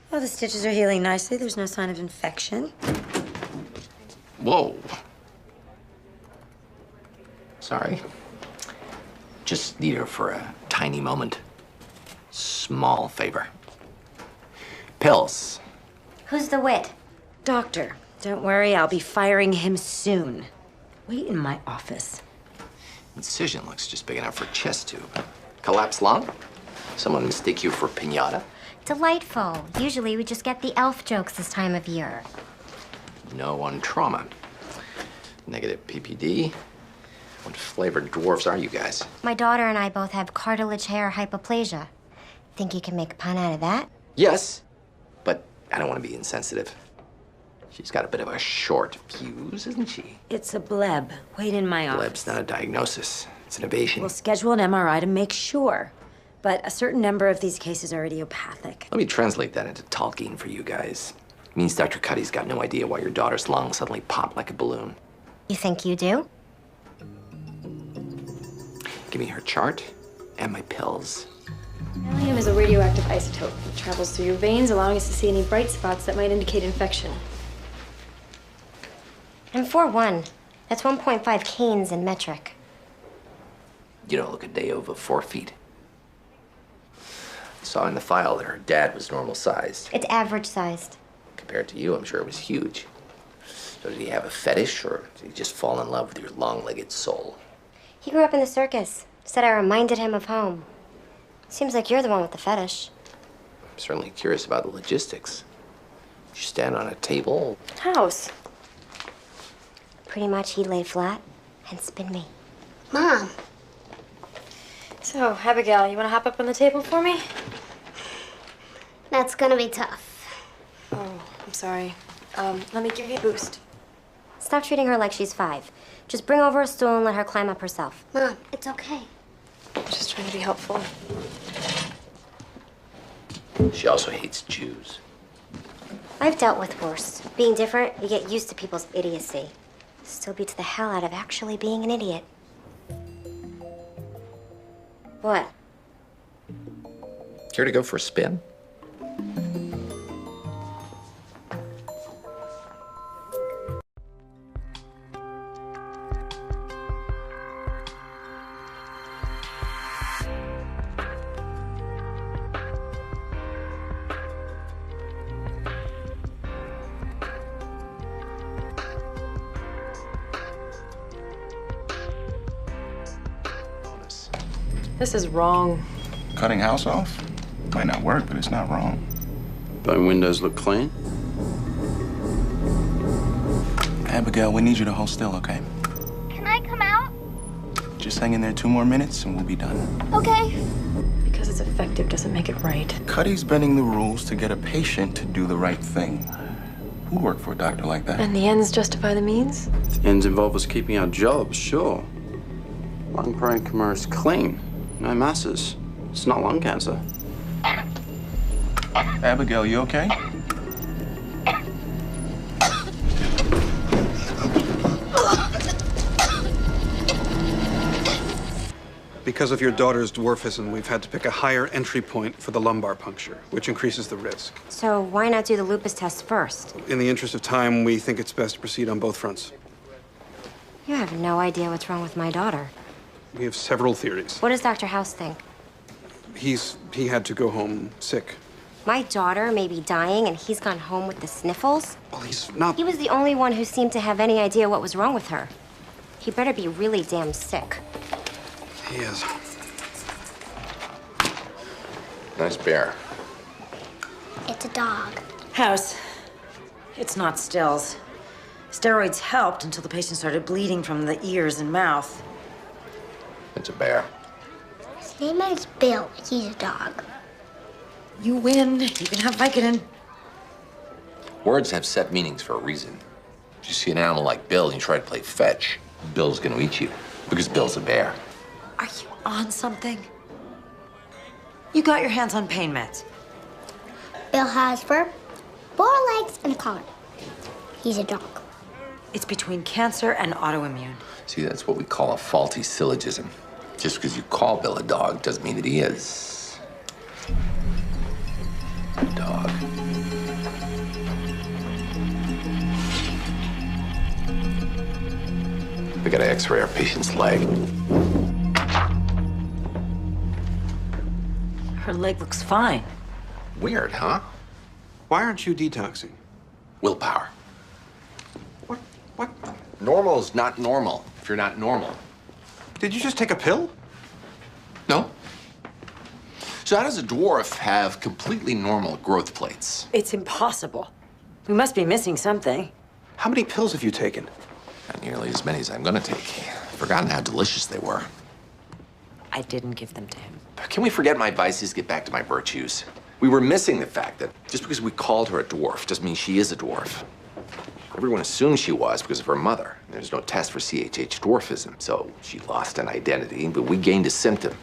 Well, the stitches are healing nicely. There's no sign of infection. Whoa. Sorry. Just need her for a tiny moment. Small favor. Pills. Who's the wit? Doctor, don't worry. I'll be firing him soon. Wait in my office. Incision looks just big enough for a chest tube. Collapsed lung? Someone mistake you for pinata? Delightful. Usually we just get the elf jokes this time of year. No on trauma. Negative PPD. What flavored dwarfs are you guys? My daughter and I both have cartilage hair hypoplasia. Think you can make a pun out of that? Yes, but I don't want to be insensitive. She's got a bit of a short fuse, isn't she? It's a bleb. Wait in my office. Bleb's not a diagnosis. It's an innovation. We'll schedule an MRI to make sure. But a certain number of these cases are idiopathic. Let me translate that into Tolkien for you guys. It means Dr. Cuddy's got no idea why your daughter's lung suddenly popped like a balloon. You think you do? Give me her chart and my pills. Helium is a radioactive isotope. It travels through your veins, allowing us to see any bright spots that might indicate infection. I'm 4'1". That's 1.5 canes in metric. You don't look a day over 4 feet. I saw in the file that her dad was normal sized. It's average sized. Compared to you, I'm sure it was huge. So did he have a fetish, or did he just fall in love with your long-legged soul? He grew up in the circus. Said I reminded him of home. Seems like you're the one with the fetish. I'm certainly curious about the logistics. You stand on a table. House. Pretty much he'd lay flat and spin me. Mom. So, Abigail, you want to hop up on the table for me? That's gonna be tough. Oh, I'm sorry. Let me give you a boost. Stop treating her like she's 5. Just bring over a stool and let her climb up herself. Mom, it's okay. I'm just trying to be helpful. She also hates Jews. I've dealt with worse. Being different, you get used to people's idiocy. Still beats the hell out of actually being an idiot. What? Care to go for a spin? This is wrong. Cutting house off? Might not work, but it's not wrong. Don't windows look clean? Abigail, we need you to hold still, okay? Can I come out? Just hang in there 2 more minutes and we'll be done. Okay. Because it's effective doesn't make it right. Cuddy's bending the rules to get a patient to do the right thing. Who'd work for a doctor like that? And the ends justify the means? The ends involve us keeping our jobs, sure. Lung parenchyma is clean. No masses. It's not lung cancer. Abigail, you okay? Because of your daughter's dwarfism, we've had to pick a higher entry point for the lumbar puncture, which increases the risk. So why not do the lupus test first? In the interest of time, we think it's best to proceed on both fronts. You have no idea what's wrong with my daughter. We have several theories. What does Dr. House think? He had to go home sick. My daughter may be dying and he's gone home with the sniffles? Well, he's not. He was the only one who seemed to have any idea what was wrong with her. He better be really damn sick. He is. Nice bear. It's a dog. House. It's not stills. Steroids helped until the patient started bleeding from the ears and mouth. It's a bear. His name is Bill. He's a dog. You win. You can have Vicodin. Words have set meanings for a reason. If you see an animal like Bill and you try to play fetch, Bill's gonna eat you because Bill's a bear. Are you on something? You got your hands on pain meds. Bill has fur, 4 legs, and a collar. He's a dog. It's between cancer and autoimmune. See, that's what we call a faulty syllogism. Just because you call Bill a dog doesn't mean that he is a dog. We gotta x-ray our patient's leg. Her leg looks fine. Weird, huh? Why aren't you detoxing? Willpower. What? Normal is not normal if you're not normal. Did you just take a pill? No. So how does a dwarf have completely normal growth plates? It's impossible. We must be missing something. How many pills have you taken? Not nearly as many as I'm gonna take. I've forgotten how delicious they were. I didn't give them to him. Can we forget my vices, get back to my virtues? We were missing the fact that just because we called her a dwarf doesn't mean she is a dwarf. Everyone assumed she was because of her mother. There's no test for CHH dwarfism, so she lost an identity, but we gained a symptom.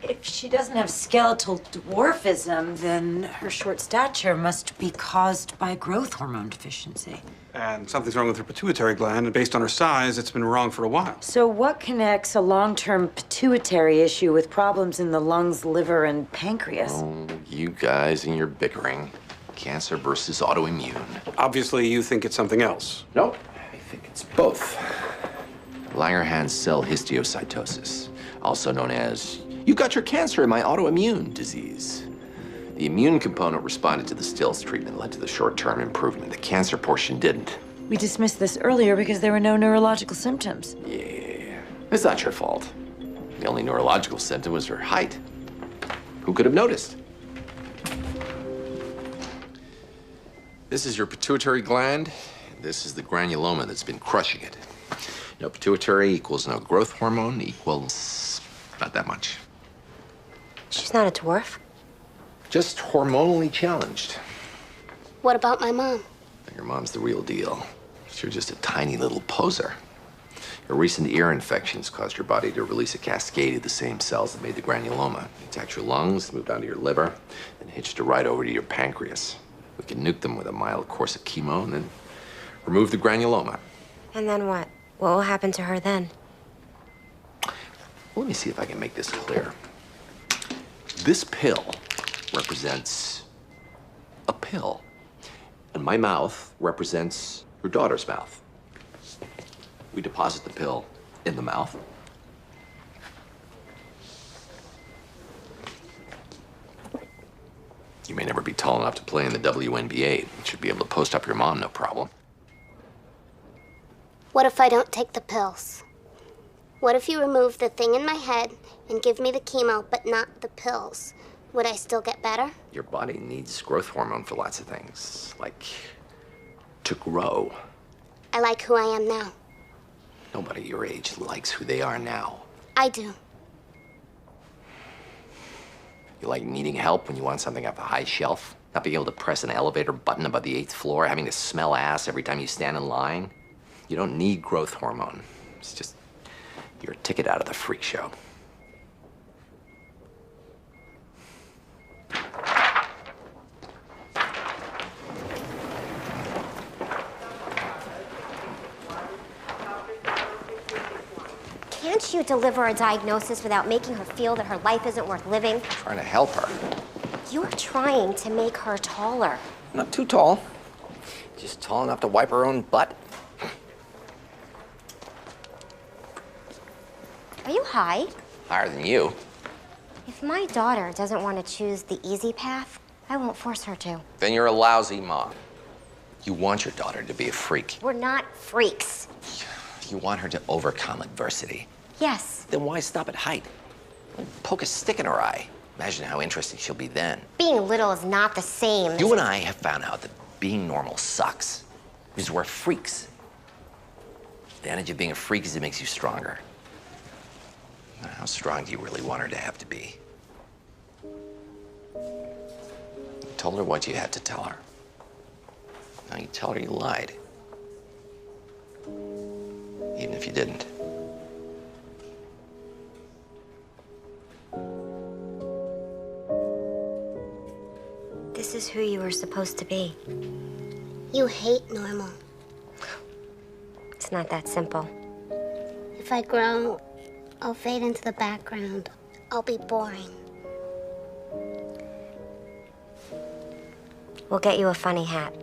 If she doesn't have skeletal dwarfism, then her short stature must be caused by growth hormone deficiency. And something's wrong with her pituitary gland, and based on her size, it's been wrong for a while. So what connects a long-term pituitary issue with problems in the lungs, liver, and pancreas? Oh, you guys and your bickering. Cancer versus autoimmune. Obviously, you think it's something else. Nope. I think it's both. Langerhans cell histiocytosis, also known as, you got your cancer in my autoimmune disease. The immune component responded to the stills treatment, led to the short-term improvement. The cancer portion didn't. We dismissed this earlier because there were no neurological symptoms. Yeah, it's not your fault. The only neurological symptom was her height. Who could have noticed? This is your pituitary gland. This is the granuloma that's been crushing it. No pituitary equals no growth hormone equals not that much. She's not a dwarf. Just hormonally challenged. What about my mom? Your mom's the real deal. You're just a tiny little poser. Your recent ear infections caused your body to release a cascade of the same cells that made the granuloma. It attacked your lungs, moved down to your liver, then hitched it right over to your pancreas. We can nuke them with a mild course of chemo and then remove the granuloma. And then what? What will happen to her then? Let me see if I can make this clear. This pill represents a pill, and my mouth represents your daughter's mouth. We deposit the pill in the mouth. You may never be tall enough to play in the WNBA. You should be able to post up your mom, no problem. What if I don't take the pills? What if you remove the thing in my head and give me the chemo, but not the pills? Would I still get better? Your body needs growth hormone for lots of things, like to grow. I like who I am now. Nobody your age likes who they are now. I do. You like needing help when you want something off a high shelf? Not being able to press an elevator button above the 8th floor, having to smell ass every time you stand in line? You don't need growth hormone. It's just your ticket out of the freak show. Can't you deliver a diagnosis without making her feel that her life isn't worth living? Trying to help her. You're trying to make her taller. Not too tall. Just tall enough to wipe her own butt. Are you high? Higher than you. If my daughter doesn't want to choose the easy path, I won't force her to. Then you're a lousy mom. You want your daughter to be a freak. We're not freaks. You want her to overcome adversity. Yes. Then why stop at height? Poke a stick in her eye. Imagine how interesting she'll be then. Being little is not the same. You and I have found out that being normal sucks. Because we're freaks. The advantage of being a freak is it makes you stronger. How strong do you really want her to have to be? You told her what you had to tell her. Now you tell her you lied. Even if you didn't. This is who you were supposed to be. You hate normal. It's not that simple. If I grow, I'll fade into the background. I'll be boring. We'll get you a funny hat.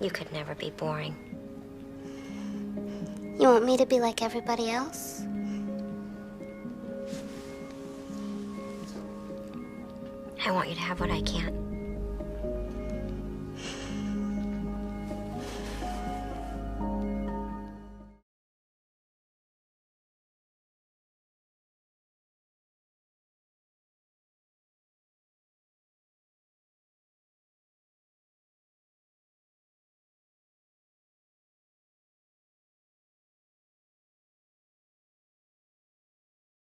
You could never be boring. You want me to be like everybody else? I want you to have what I can't.